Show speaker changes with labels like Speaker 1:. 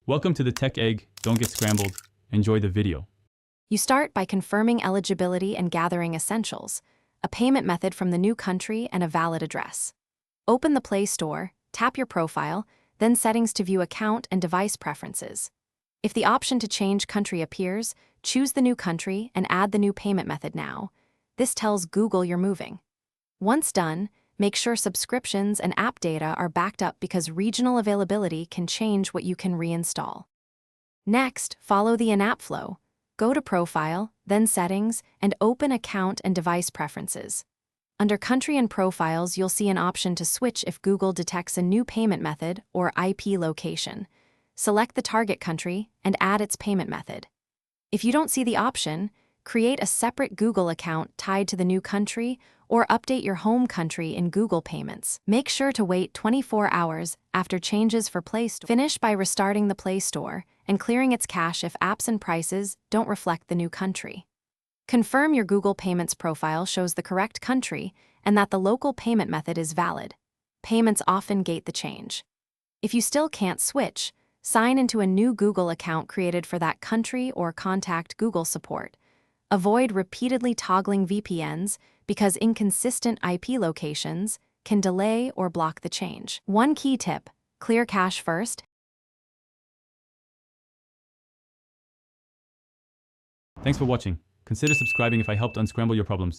Speaker 1: Welcome to the Tech Egg. Don't get scrambled. Enjoy the video.
Speaker 2: You start by confirming eligibility and gathering essentials, a payment method from the new country and a valid address. Open the Play Store, tap your profile, then Settings to view account and device preferences. If the option to change country appears, choose the new country and add the new payment method now. This tells Google you're moving. Once done, make sure subscriptions and app data are backed up because regional availability can change what you can reinstall. Next, follow the in-app flow. Go to Profile, then Settings, and open Account and Device Preferences. Under Country and Profiles, you'll see an option to switch if Google detects a new payment method or IP location. Select the target country and add its payment method. If you don't see the option, create a separate Google account tied to the new country or update your home country in Google Payments. Make sure to wait 24 hours after changes for Play Store. Finish by restarting the Play Store and clearing its cache if apps and prices don't reflect the new country. Confirm your Google Payments profile shows the correct country and that the local payment method is valid. Payments often gate the change. If you still can't switch, sign into a new Google account created for that country or contact Google support. Avoid repeatedly toggling VPNs because inconsistent IP locations can delay or block the change. One key tip: clear cache first.
Speaker 1: Thanks for watching. Consider subscribing if I helped unscramble your problems.